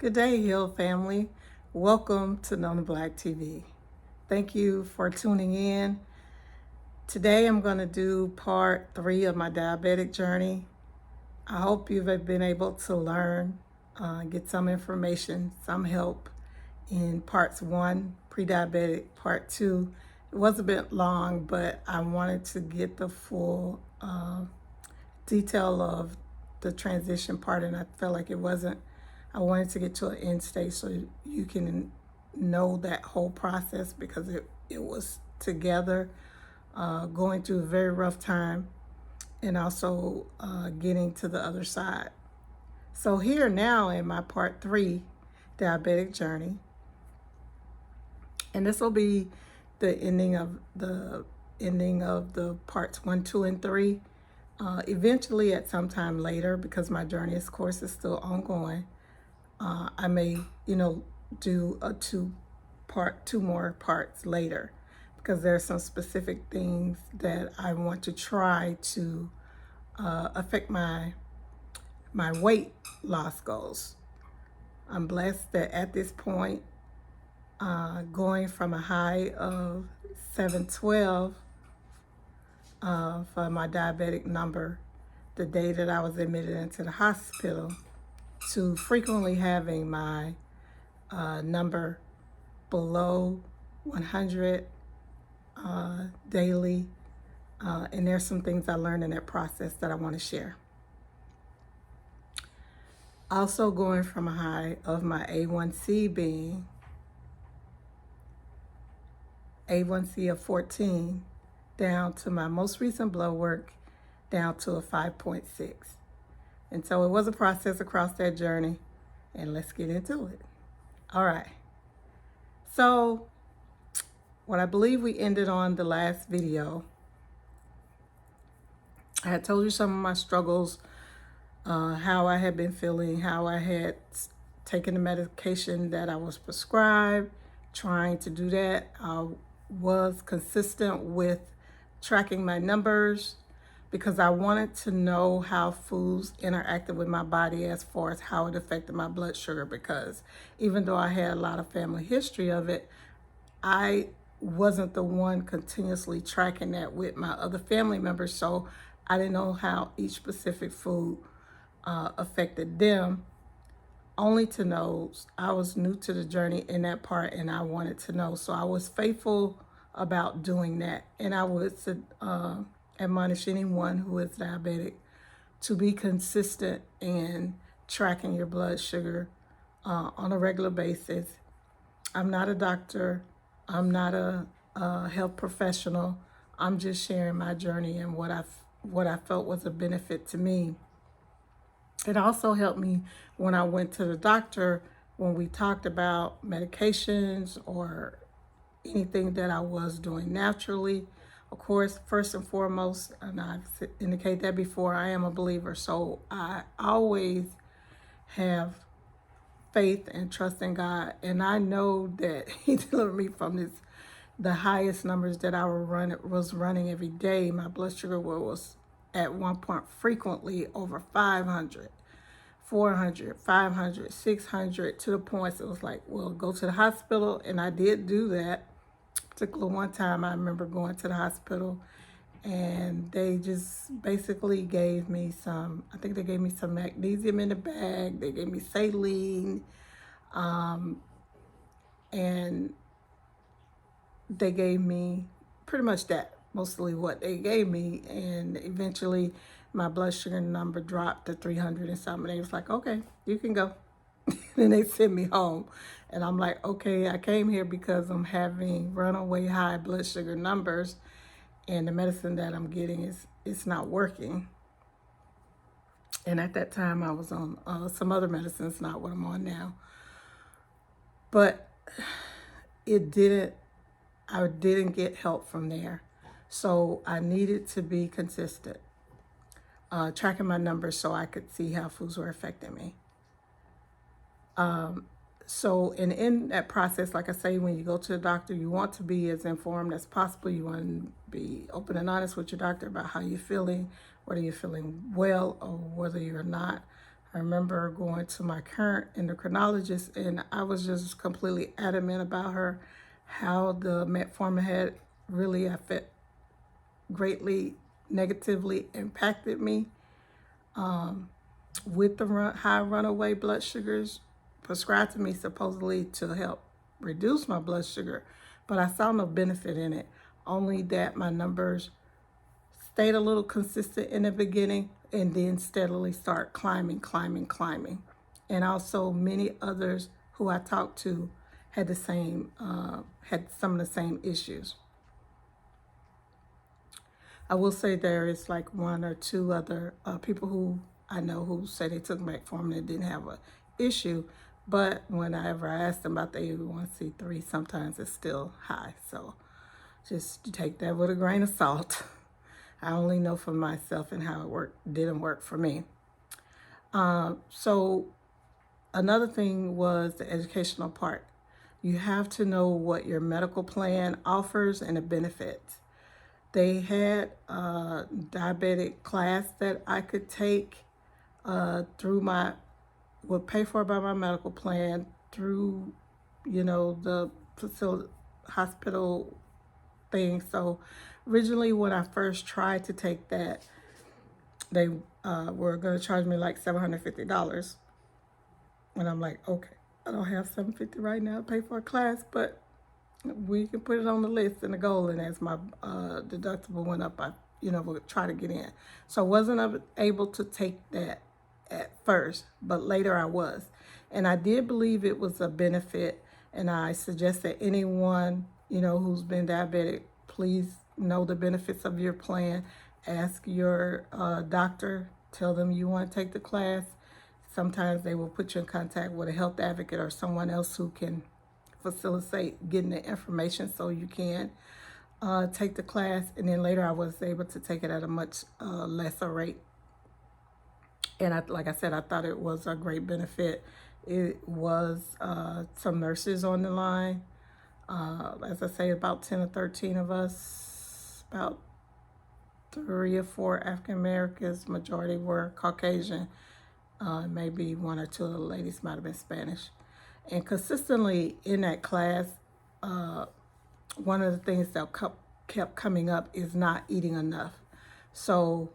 Good day, Hill family. Welcome to Nona Black TV. Thank you for tuning in. Today I'm going to do part 3 of my diabetic journey. I hope you've been able to learn, get some information, some help in parts 1, pre-diabetic, part 2. It was a bit long, but I wanted to get the full detail of the transition part, and I felt like it wasn't. I wanted to get to an end state so you can know that whole process, because it was together, going through a very rough time, and also getting to the other side. So here now in my part 3 diabetic journey, and this will be the ending of the parts 1, 2, and 3. Eventually, at some time later, because my journey, of course, is still ongoing, I may, do two more parts later, because there are some specific things that I want to try to affect my weight loss goals. I'm blessed that at this point, going from a high of 712 for my diabetic number the day that I was admitted into the hospital, to frequently having my number below 100 daily. And there's some things I learned in that process that I want to share. Also, going from a high of my A1C being A1C of 14 down to my most recent blood work down to a 5.6. And so it was a process across that journey, and let's get into it. All right. So what I believe we ended on the last video, I had told you some of my struggles, how I had been feeling, how I had taken the medication that I was prescribed, trying to do that. I was consistent with tracking my numbers, because I wanted to know how foods interacted with my body as far as how it affected my blood sugar, because even though I had a lot of family history of it, I wasn't the one continuously tracking that with my other family members, so I didn't know how each specific food affected them. Only to know, I was new to the journey in that part, and I wanted to know, so I was faithful about doing that. And I would admonish anyone who is diabetic to be consistent in tracking your blood sugar on a regular basis. I'm not a doctor. I'm not a health professional. I'm just sharing my journey and what I felt was a benefit to me. It also helped me when I went to the doctor, when we talked about medications or anything that I was doing naturally. Of course, first and foremost, and I've indicated that before, I am a believer. So I always have faith and trust in God. And I know that He delivered me from the highest numbers that I was running every day. My blood sugar was at one point frequently over 500, 400, 500, 600, to the point it was like, well, go to the hospital. And I did do that. Particular one time, I remember going to the hospital, and they just basically gave me some, I think they gave me some magnesium in the bag. They gave me saline, and they gave me pretty much that, mostly what they gave me. And eventually my blood sugar number dropped to 300 and something. They was like, okay, you can go. And they sent me home. And I'm like, okay, I came here because I'm having runaway high blood sugar numbers, and the medicine that I'm getting it's not working. And at that time I was on some other medicines, not what I'm on now. But I didn't get help from there. So I needed to be consistent, tracking my numbers so I could see how foods were affecting me. So in that process, like I say, when you go to the doctor, you want to be as informed as possible. You want to be open and honest with your doctor about how you're feeling, whether you're feeling well or whether you're not. I remember going to my current endocrinologist, and I was just completely adamant about her, how the metformin had really greatly negatively impacted me with the high runaway blood sugars prescribed to me supposedly to help reduce my blood sugar, but I saw no benefit in it, only that my numbers stayed a little consistent in the beginning and then steadily start climbing. And also many others who I talked to had had some of the same issues. I will say there is like one or two other people who I know who say they took metformin and didn't have a issue, but whenever I ask them about the A1C3, sometimes it's still high. So just take that with a grain of salt. I only know for myself and how it didn't work for me. So another thing was the educational part. You have to know what your medical plan offers and the benefits. They had a diabetic class that I could take through would pay for by my medical plan through, the facility, hospital thing. So originally when I first tried to take that, they were going to charge me like $750. And I'm like, okay, I don't have $750 right now to pay for a class, but we can put it on the list and the goal. And as my deductible went up, I, would try to get in. So I wasn't able to take that at first, but later I was. And I did believe it was a benefit. And I suggest that anyone, who's been diabetic, please know the benefits of your plan. Ask your doctor, tell them you want to take the class. Sometimes they will put you in contact with a health advocate or someone else who can facilitate getting the information so you can take the class. And then later I was able to take it at a much lesser rate. And like I said, I thought it was a great benefit. It was some nurses on the line. As I say, about 10 or 13 of us, about 3 or 4 African Americans, majority were Caucasian. Maybe 1 or 2 of the ladies might have been Spanish. And consistently in that class, one of the things that kept coming up is not eating enough. So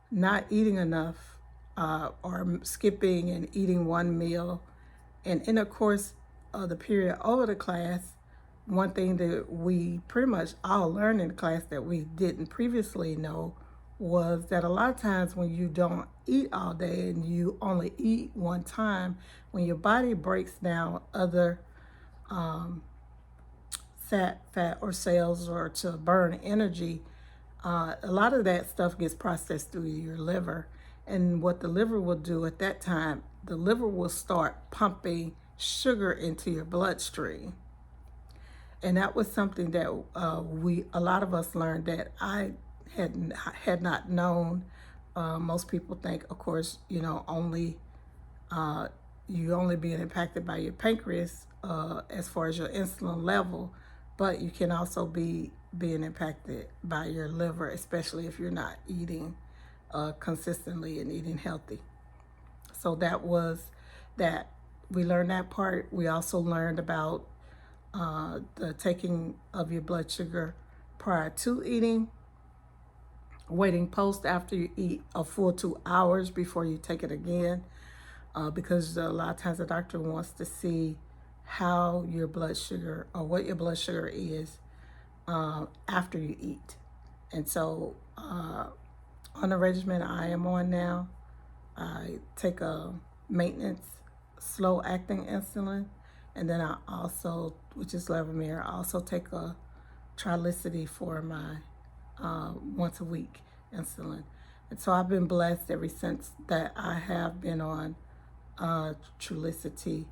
not eating enough or skipping and eating one meal. And in the course of the period over the class, one thing that we pretty much all learned in the class that we didn't previously know was that a lot of times when you don't eat all day and you only eat one time, when your body breaks down other fat or cells or to burn energy, a lot of that stuff gets processed through your liver. And what the liver will do at that time, the liver will start pumping sugar into your bloodstream. And that was something that a lot of us learned that I had not known. Most people think, of course, only you only being impacted by your pancreas as far as your insulin level, but you can also be being impacted by your liver, especially if you're not eating consistently and eating healthy. So that was that. We learned that part. We also learned about the taking of your blood sugar prior to eating, waiting post after you eat a full 2 hours before you take it again, because a lot of times the doctor wants to see how your blood sugar or what your blood sugar is after you eat. And so on the regimen I am on now, I take a maintenance slow acting insulin, and then I also, which is Levemir, I also take a Trulicity for my once a week insulin. And so I've been blessed ever since that I have been on Trulicity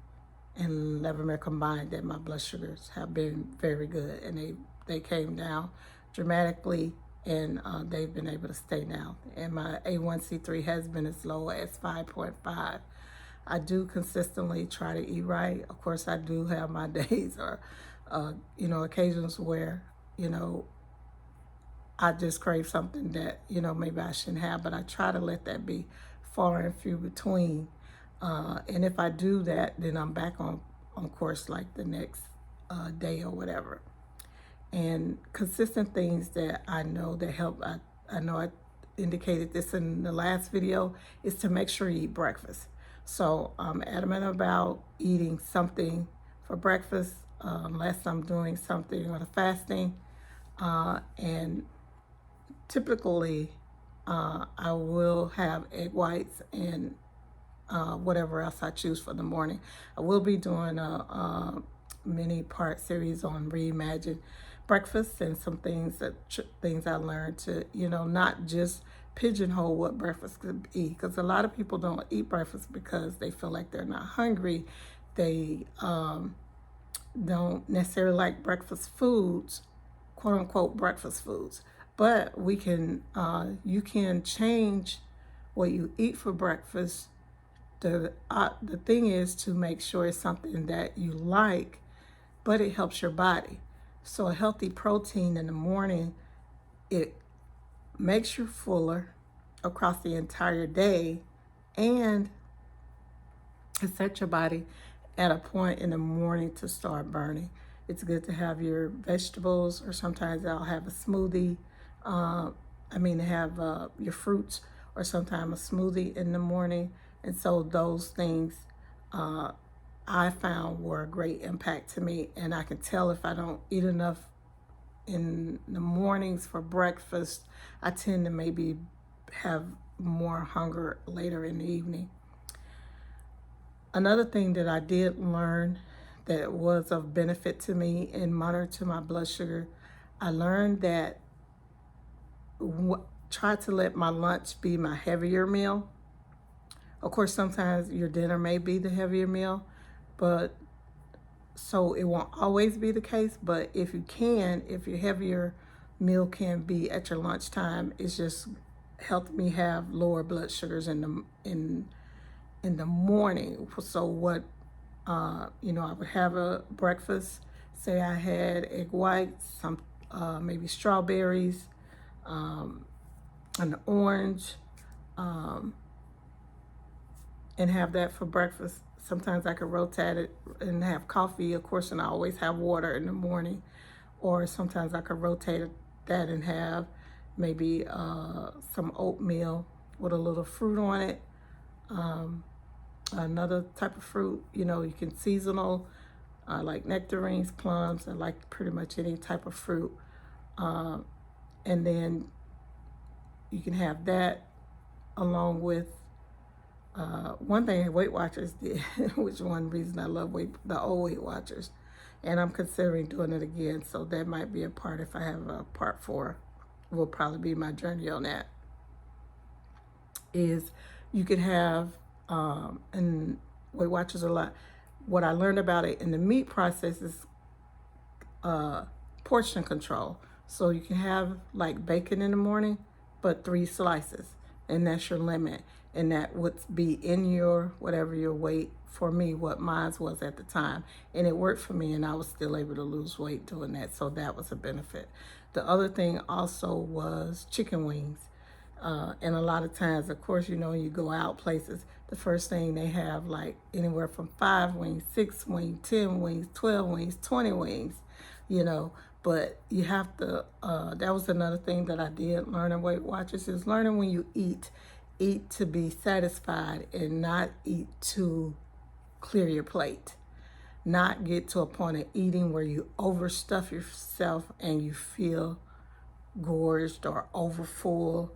and Levemir combined, that my blood sugars have been very good, and they came down dramatically, and they've been able to stay now. And my A1C3 has been as low as 5.5. I do consistently try to eat right. Of course, I do have my days or, occasions where, I just crave something that, maybe I shouldn't have, but I try to let that be far and few between. And if I do that, then I'm back on course like the next day or whatever. And consistent things that I know that help, I know I indicated this in the last video, is to make sure you eat breakfast. So I'm adamant about eating something for breakfast, unless I'm doing something on a fasting. And typically, I will have egg whites and whatever else I choose for the morning. I will be doing a mini part series on reimagine breakfast and some things things I learned to, not just pigeonhole what breakfast could be, because a lot of people don't eat breakfast because they feel like they're not hungry. They don't necessarily like breakfast foods, quote unquote breakfast foods. But you can change what you eat for breakfast. The thing is to make sure it's something that you like, but it helps your body. So a healthy protein in the morning, it makes you fuller across the entire day, and it sets your body at a point in the morning to start burning. It's good to have your vegetables, or sometimes I'll have a smoothie. Have your fruits, or sometimes a smoothie in the morning. And so those things I found were a great impact to me. And I can tell if I don't eat enough in the mornings for breakfast, I tend to maybe have more hunger later in the evening. Another thing that I did learn that was of benefit to me in monitoring to my blood sugar, I learned that try to let my lunch be my heavier meal. Of course, sometimes your dinner may be the heavier meal, but so it won't always be the case. But if your heavier meal can be at your lunchtime, it's just helped me have lower blood sugars in the morning. So what, I would have a breakfast. Say I had egg whites, some maybe strawberries, an orange, and have that for breakfast. Sometimes I could rotate it and have coffee, of course, and I always have water in the morning. Or sometimes I could rotate that and have maybe some oatmeal with a little fruit on it. Another type of fruit, you can seasonal, like nectarines, plums, I like pretty much any type of fruit. And then you can have that along with one thing Weight Watchers did, which one reason I love the old Weight Watchers, and I'm considering doing it again. So that might be a part, if I have a part 4, will probably be my journey on that. Is you could have, and Weight Watchers a lot. What I learned about it in the meat process is portion control. So you can have like bacon in the morning, but 3 slices, and that's your limit. And that would be in your, whatever your weight, for me, what mine was at the time. And it worked for me, and I was still able to lose weight doing that. So that was a benefit. The other thing also was chicken wings. And a lot of times, of course, you go out places, the first thing they have like anywhere from 5 wings, 6 wings, 10 wings, 12 wings, 20 wings, but you have to, that was another thing that I did learn in Weight Watchers, is learning when you eat to be satisfied and not eat to clear your plate. Not get to a point of eating where you overstuff yourself and you feel gorged or overfull.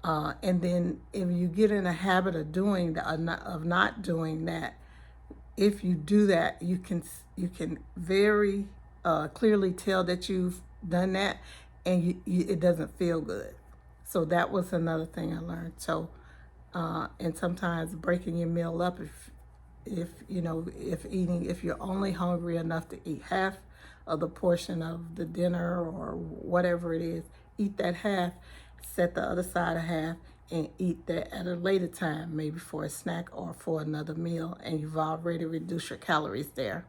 And then if you get in a habit of doing that, of not doing that, if you do that, you can very clearly tell that you've done that, and it doesn't feel good. So that was another thing I learned. So and sometimes breaking your meal up, if you're only hungry enough to eat half of the portion of the dinner or whatever it is, eat that half, set the other side of half, and eat that at a later time, maybe for a snack or for another meal, and you've already reduced your calories there.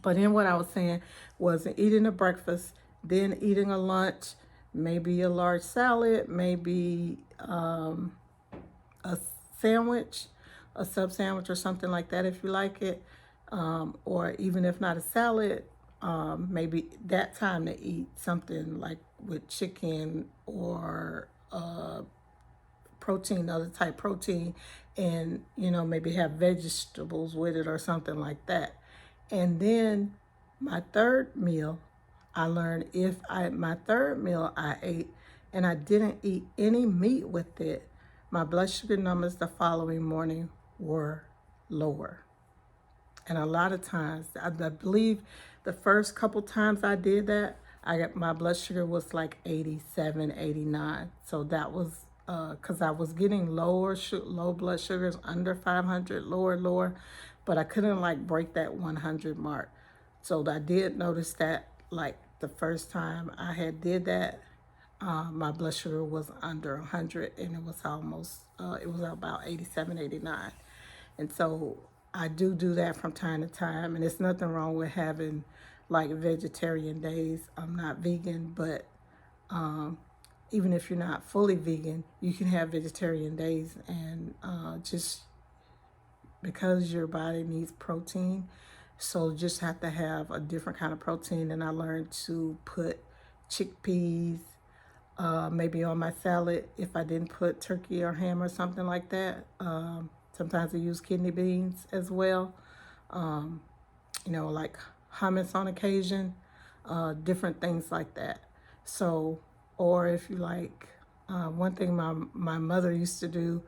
But then what I was saying was eating a breakfast, then eating a lunch, maybe a large salad, maybe a sandwich, a sub sandwich or something like that if you like it, or even if not a salad, maybe that time to eat something like with chicken or protein, other type protein, and maybe have vegetables with it or something like that. And then my third meal, I learned if my third meal I ate and I didn't eat any meat with it, my blood sugar numbers the following morning were lower. And a lot of times, I believe the first couple times I did that, my blood sugar was like 87, 89. So that was because I was getting low blood sugars under 500, lower, but I couldn't like break that 100 mark. So I did notice that like the first time I had did that, my blood sugar was under 100 and it was it was about 87, 89. And so I do that from time to time, and there's nothing wrong with having like vegetarian days. I'm not vegan, but even if you're not fully vegan, you can have vegetarian days, and just because your body needs protein, so just have to have a different kind of protein. And I learned to put chickpeas, maybe on my salad if I didn't put turkey or ham or something like that. Sometimes I use kidney beans as well, like hummus on occasion, different things like that. So, or if you like, one thing my mother used to do,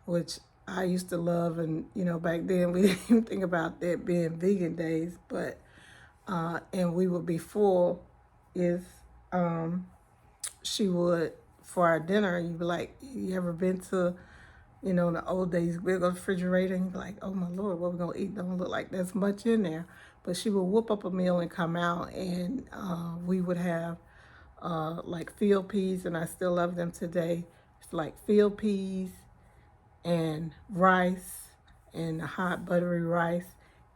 which I used to love, and back then we didn't even think about that being vegan days, but and we would be full, is she would, for our dinner, and you'd be like, you ever been to, in the old days, we'd go to the refrigerator and you'd be like, oh my Lord, what we gonna eat? Don't look like there's much in there. But she would whoop up a meal and come out, and we would have like field peas, and I still love them today. It's like field peas and rice, and hot buttery rice.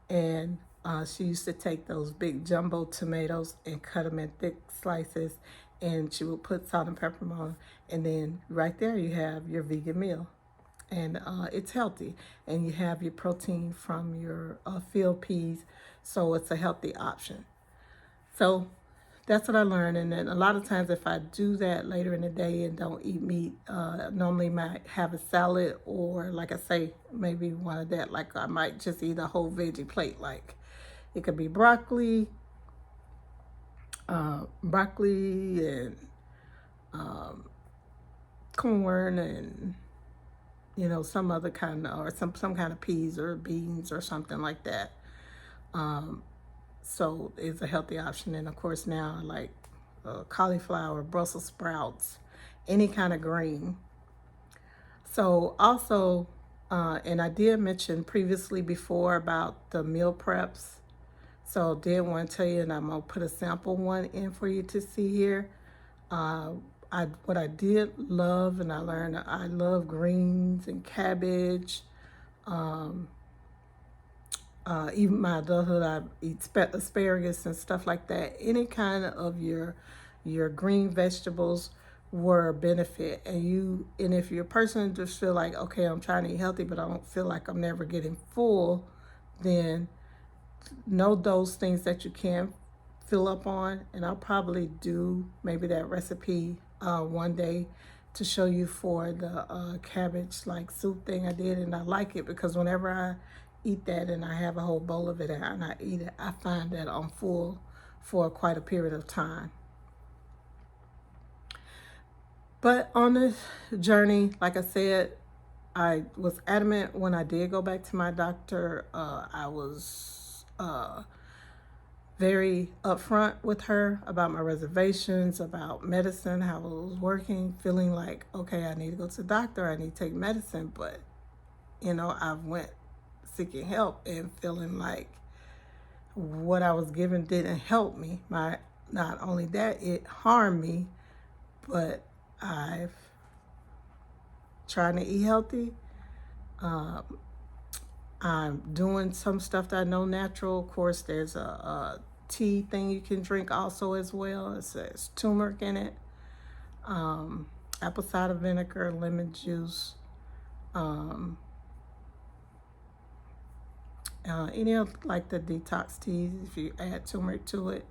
And she used to take those big jumbo tomatoes and cut them in thick slices, and she would put salt and pepper on them. And then right there you have your vegan meal. And it's healthy. And you have your protein from your field peas, so it's a healthy option. So that's what I learned. And then a lot of times if I do that later in the day and don't eat meat, normally might have a salad, or like I say, maybe one of that, like I might just eat a whole veggie plate. Like it could be broccoli and corn, and some other kind of, or some kind of peas or beans or something like that. So it's a healthy option. And of course now I like cauliflower, Brussels sprouts, any kind of green. So also, and I did mention previously before about the meal preps. So did want to tell you, and I'm gonna put a sample one in for you to see here. What I did love, and I learned, I love greens and cabbage. Even my adulthood, I eat asparagus and stuff like that. Any kind of your green vegetables were a benefit. And if you're a person just feel like, okay, I'm trying to eat healthy, but I don't feel like I'm never getting full, then know those things that you can fill up on. And I'll probably do maybe that recipe one day to show you for the cabbage like soup thing I did. And I like it because whenever I eat that and I have a whole bowl of it and I eat it, I find that I'm full for quite a period of time. But on this journey, like I said, I was adamant when I did go back to my doctor. I was very upfront with her about my reservations, about medicine, how it was working, feeling like, okay, I need to go to the doctor, I need to take medicine. But, I went seeking help and feeling like what I was given didn't help me. Not only that, it harmed me, but I've trying to eat healthy. I'm doing some stuff that I know natural. Of course, there's a tea thing you can drink also as well. It says turmeric in it, apple cider vinegar, lemon juice, Um, any of like the detox teas, if you add turmeric to it.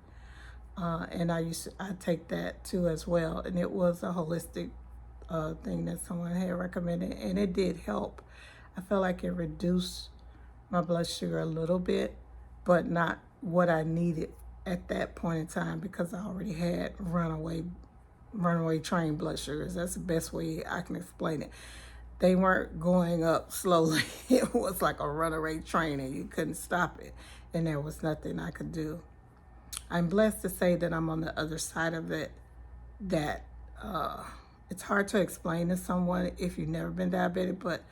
And I take that too as well. And it was a holistic thing that someone had recommended, and it did help. I felt like it reduced my blood sugar a little bit, but not what I needed at that point in time, because I already had runaway train blood sugars. That's the best way I can explain it. They weren't going up slowly. It was like a runaway train and you couldn't stop it. And there was nothing I could do. I'm blessed to say that I'm on the other side of it, that it's hard to explain to someone if you've never been diabetic, but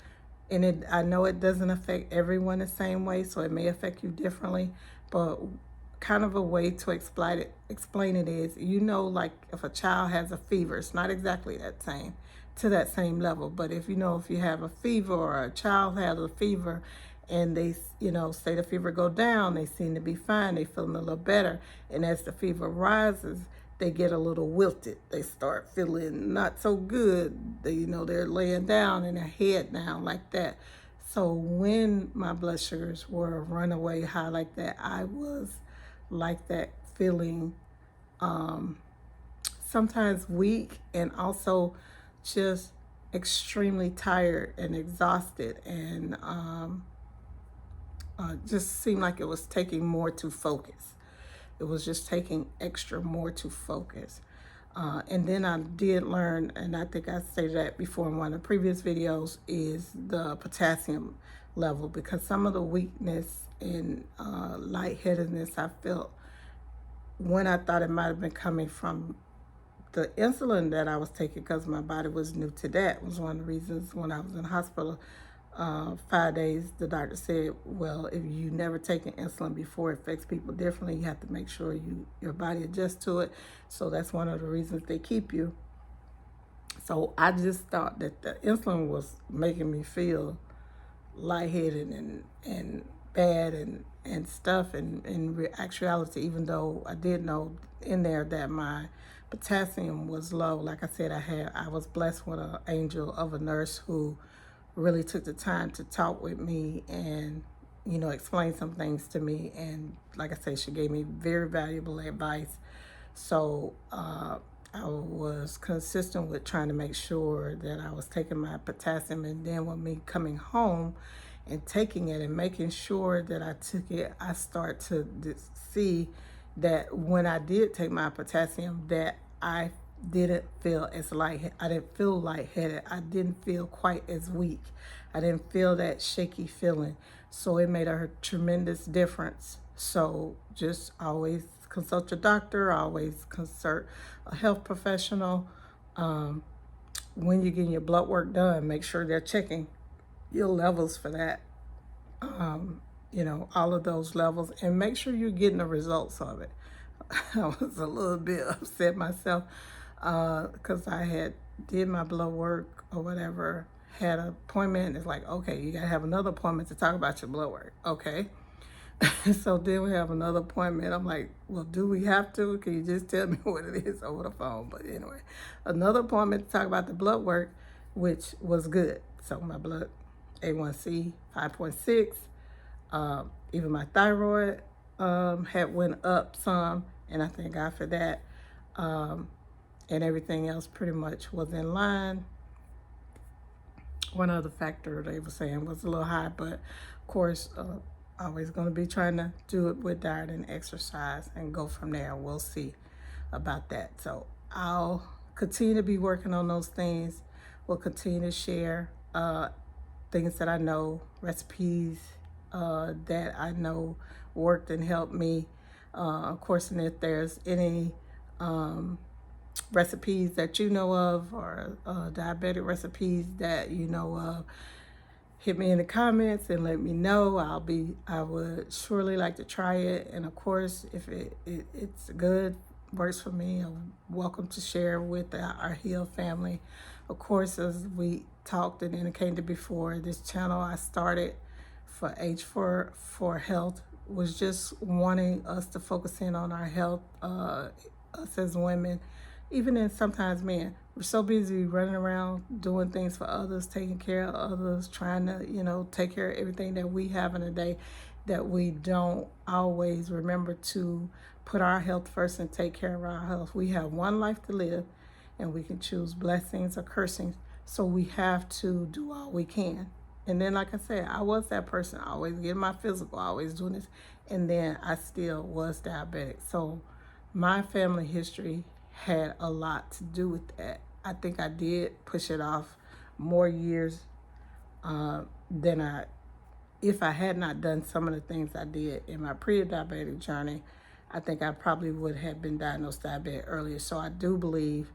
I know it doesn't affect everyone the same way, so it may affect you differently, but kind of a way to explain it is, like if a child has a fever, it's not exactly that same level, but if you have a fever or a child has a fever and they, say the fever go down, they seem to be fine, they feeling a little better, and as the fever rises, they get a little wilted. They start feeling not so good. They're laying down and their head down like that. So when my blood sugars were runaway high like that, I was like that, feeling sometimes weak and also just extremely tired and exhausted, and just seemed like it was taking more to focus. It was just taking extra more to focus. And then I did learn, and I think I stated that before in one of the previous videos, is the potassium level, because some of the weakness and lightheadedness I felt when I thought it might have been coming from the insulin that I was taking, because my body was new to that. Was one of the reasons when I was in the hospital 5 days, the doctor said, well, if you never taken insulin before, it affects people differently. You have to make sure your body adjusts to it. So that's one of the reasons they keep you. So I just thought that the insulin was making me feel lightheaded and bad and stuff. And in actuality, even though I did know in there that my potassium was low, like I said, I was blessed with an angel of a nurse who really took the time to talk with me and explain some things to me. And like I say, she gave me very valuable advice. So I was consistent with trying to make sure that I was taking my potassium, and then with me coming home and taking it and making sure that I took it, I start to see that when I did take my potassium, that I didn't feel as I didn't feel lightheaded. I didn't feel quite as weak. I didn't feel that shaky feeling. So it made a tremendous difference. So just always consult your doctor, always consult a health professional. When you're getting your blood work done, make sure they're checking your levels for that. All of those levels, and make sure you're getting the results of it. I was a little bit upset myself because I had did my blood work or whatever, had an appointment. It's like, okay, you gotta have another appointment to talk about your blood work. Okay. So then we have another appointment. I'm like, well, do we have to? Can you just tell me what it is over the phone? But anyway, another appointment to talk about the blood work, which was good. So my blood A1C 5.6. Even my thyroid had went up some, and I thank God for that. And everything else pretty much was in line. One other factor they were saying was a little high, but of course, always going to be trying to do it with diet and exercise and go from there. We'll see about that. So I'll continue to be working on those things. We'll continue to share things that I know, recipes that I know worked and helped me. Of course, and if there's any recipes that you know of, or diabetic recipes that you know of, hit me in the comments and let me know. I would surely like to try it. And of course, if it's good, works for me, I'm welcome to share with our Heal family. Of course, as we talked and indicated before, this channel I started for H for Health was just wanting us to focus in on our health, us as women, even in sometimes men, we're so busy running around doing things for others, taking care of others, trying to, take care of everything that we have in a day, that we don't always remember to put our health first and take care of our health. We have one life to live, and we can choose blessings or cursings. So we have to do all we can. And then, like I said, I was that person, always getting my physical, always doing this. And then I still was diabetic. So my family history had a lot to do with that. I think I did push it off more years than if I had not done some of the things I did in my pre-diabetic journey. I think I probably would have been diagnosed diabetic earlier. So I do believe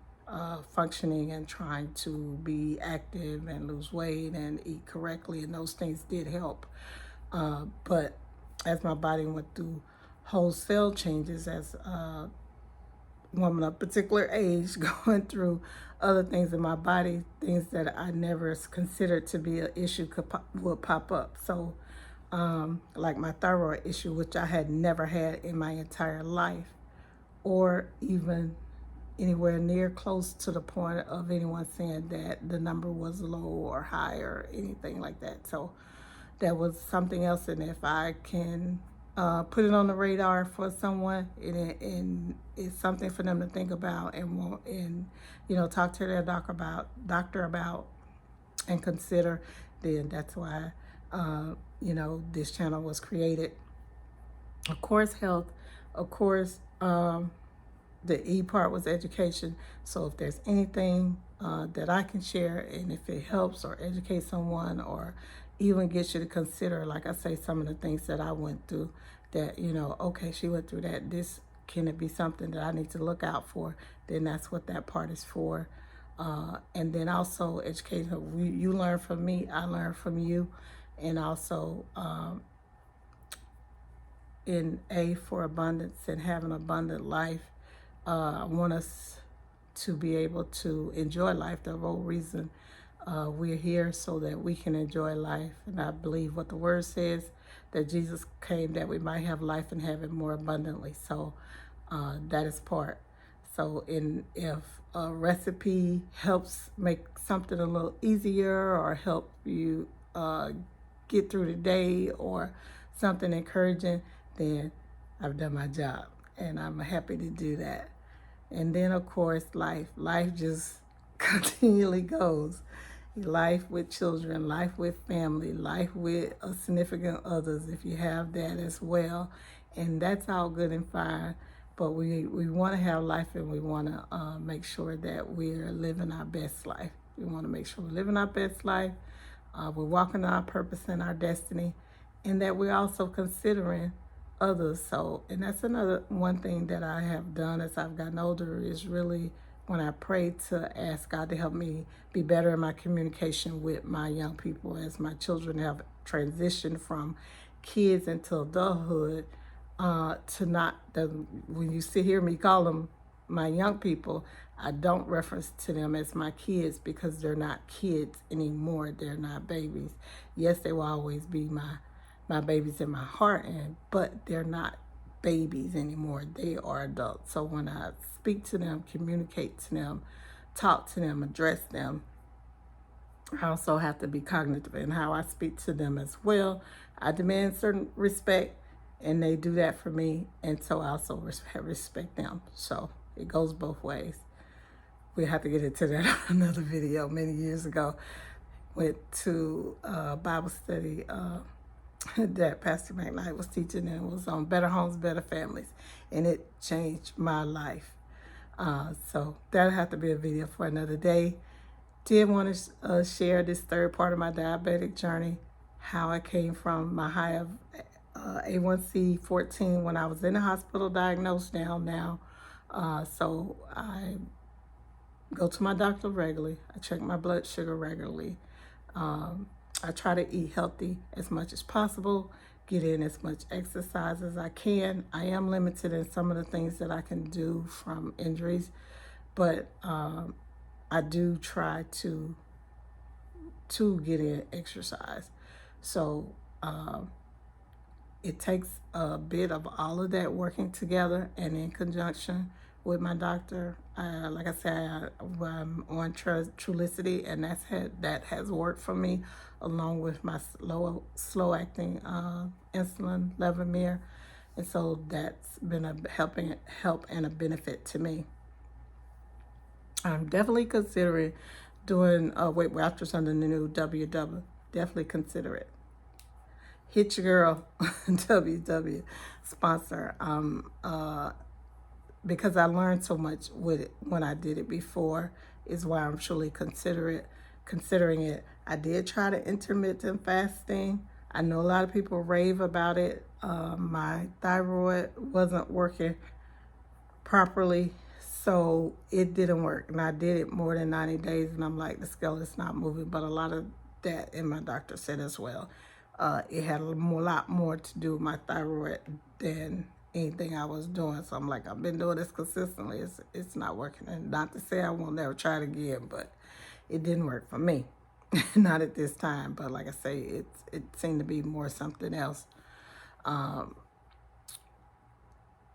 functioning and trying to be active and lose weight and eat correctly, and those things did help. But as my body went through wholesale changes as a woman of particular age, going through other things in my body, things that I never considered to be an issue would pop up. So like my thyroid issue, which I had never had in my entire life, or even anywhere near close to the point of anyone saying that the number was low or high or anything like that. So that was something else. And if I can put it on the radar for someone, and it's something for them to think about and talk to their doctor about and consider, then that's why this channel was created. Of course, health. Of course, the E part was education. So if there's anything that I can share, and if it helps or educates someone or even gets you to consider, like I say, some of the things that I went through, that, okay, she went through that. Can it be something that I need to look out for? Then that's what that part is for. And then also education. You learn from me, I learn from you. And also in A for abundance and have an abundant life. I want us to be able to enjoy life. The whole reason we're here, so that we can enjoy life. And I believe what the word says, that Jesus came that we might have life and have it more abundantly. So that is part. So if a recipe helps make something a little easier or help you get through the day or something encouraging, then I've done my job, and I'm happy to do that. And then, of course, life just continually goes. Life with children, life with family, life with significant others, if you have that as well. And that's all good and fine. But we want to have life, and we want to make sure that we're living our best life. We want to make sure we're living our best life. We're walking our purpose and our destiny, and that we're also considering others. So, and that's another one thing that I have done as I've gotten older, is really when I pray to ask God to help me be better in my communication with my young people, as my children have transitioned from kids into adulthood, to not, when you hear me call them my young people, I don't reference to them as my kids, because they're not kids anymore. They're not babies. Yes, they will always be my babies in my heart, but they're not babies anymore. They are adults. So when I speak to them, communicate to them, talk to them, address them, I also have to be cognitive in how I speak to them as well. I demand certain respect, and they do that for me, and so I also respect them. So it goes both ways. We have to get into that on another video. Many years ago, went to a Bible study that Pastor McKnight was teaching, and it was on Better Homes, Better Families, and it changed my life. So that'll have to be a video for another day. Did want to share this third part of my diabetic journey, how I came from my high of A1C 14 when I was in the hospital diagnosed now. So I go to my doctor regularly. I check my blood sugar regularly. I try to eat healthy as much as possible, get in as much exercise as I can. I am limited in some of the things that I can do from injuries, but I do try to get in exercise. So it takes a bit of all of that working together, and in conjunction with my doctor, Like I said, I'm on Trulicity, and that has worked for me, along with my slow acting insulin, Levemir, and so that's been a help and a benefit to me. I'm definitely considering doing Weight Watchers under the new WW. Definitely consider it. Hit your girl, WW sponsor. Because I learned so much with it when I did it before, is why I'm truly considering it. I did try the intermittent fasting. I know a lot of people rave about it. My thyroid wasn't working properly, so it didn't work. And I did it more than 90 days, and I'm like, the scale is not moving. But a lot of that, and my doctor said as well, it had lot more to do with my thyroid than anything I was doing. So I'm like, I've been doing this consistently. It's not working. And not to say I won't never try it again, but it didn't work for me. Not at this time. But like I say, it seemed to be more something else.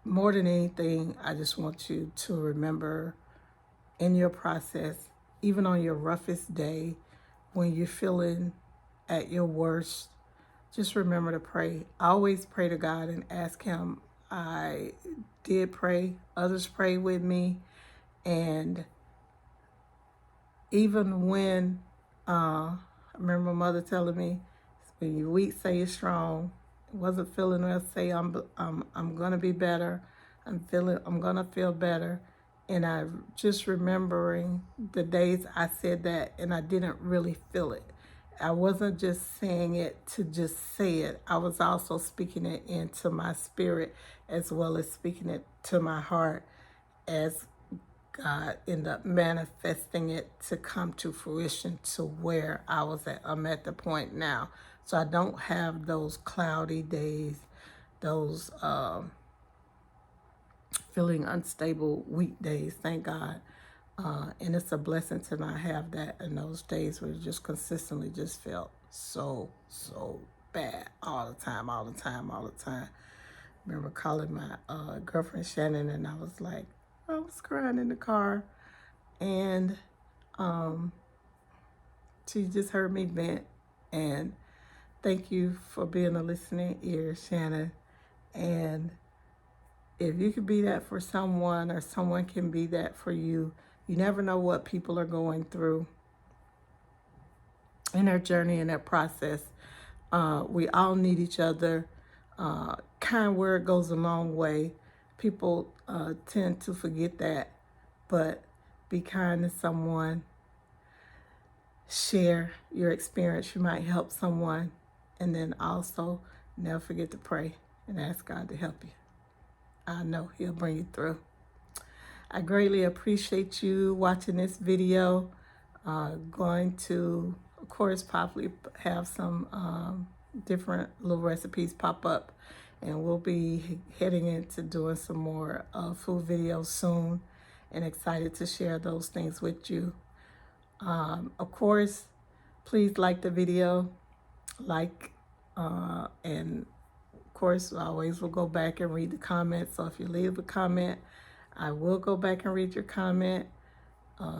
More than anything, I just want you to remember, in your process, even on your roughest day, when you're feeling at your worst, just remember to pray. Always pray to God and ask Him. I did pray. Others prayed with me. And even when, I remember my mother telling me, when you're weak, say you're strong. Wasn't feeling well, say I'm gonna be better. I'm gonna feel better. And I just remembering the days I said that, and I didn't really feel it. I wasn't just saying it to just say it. I was also speaking it into my spirit, as well as speaking it to my heart, as God ended up manifesting it to come to fruition to where I was at. I'm at the point now. So I don't have those cloudy days, those feeling unstable weekdays, thank God. And it's a blessing to not have that in those days where it just consistently just felt so bad all the time. I remember calling my girlfriend Shannon, and I was like, I was crying in the car, and she just heard me vent. And thank you for being a listening ear, Shannon. And if you could be that for someone, or someone can be that for you, you never know what people are going through in their journey, in their process. We all need each other. Kind word goes a long way. People tend to forget that, but be kind to someone. Share your experience. You might help someone. And then also, never forget to pray and ask God to help you. I know He'll bring you through. I greatly appreciate you watching this video. Going to, of course, probably have some different little recipes pop up. And we'll be heading into doing some more food videos soon. And excited to share those things with you. Of course, please like the video, and of course, I always will go back and read the comments. So if you leave a comment, I will go back and read your comment.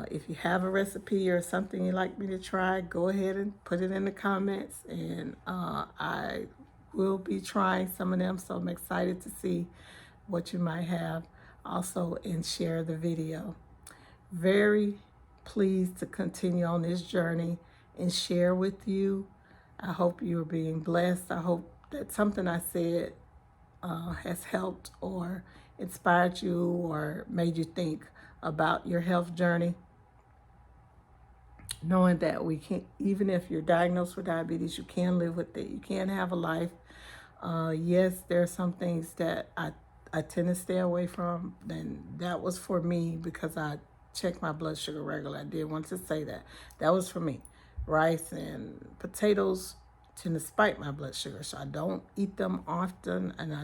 If you have a recipe or something you'd like me to try, go ahead and put it in the comments, and I will be trying some of them. So I'm excited to see what you might have also, and share the video. Very pleased to continue on this journey and share with you. I hope you're being blessed. I hope that something I said has helped or inspired you or made you think about your health journey. Knowing that we can, even if you're diagnosed with diabetes, you can live with it. You can have a life. Yes, there are some things that I tend to stay away from. And that was for me because I check my blood sugar regularly. I did want to say that. That was for me. Rice and potatoes tend to spike my blood sugar, so I don't eat them often, and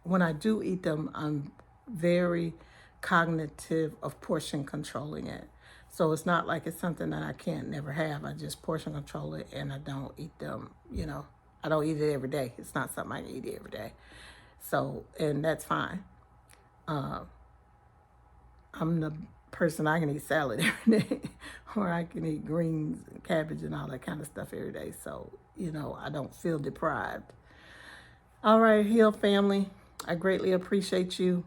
when I do eat them, I'm very cognitive of portion controlling it. So it's not like it's something that I can't never have. I just portion control it, and I don't eat them, I don't eat it every day. It's not something I can eat every day. So, and that's fine. I'm the person, I can eat salad every day, or I can eat greens and cabbage and all that kind of stuff every day. So, you know, I don't feel deprived. All right, Heal family, I greatly appreciate you.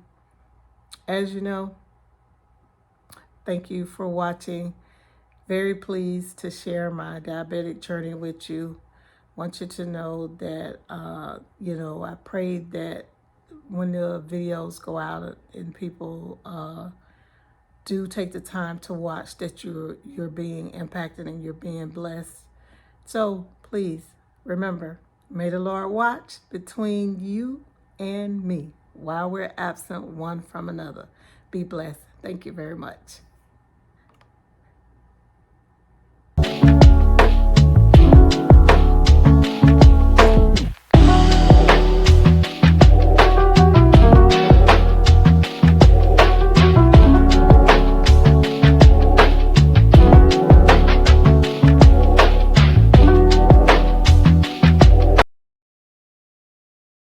As you know, thank you for watching. Very pleased to share my diabetic journey with you. Want you to know that, you know, I prayed that when the videos go out and people do take the time to watch, that you're being impacted and you're being blessed. So please remember, may the Lord watch between you and me while we're absent one from another. Be blessed. Thank you very much.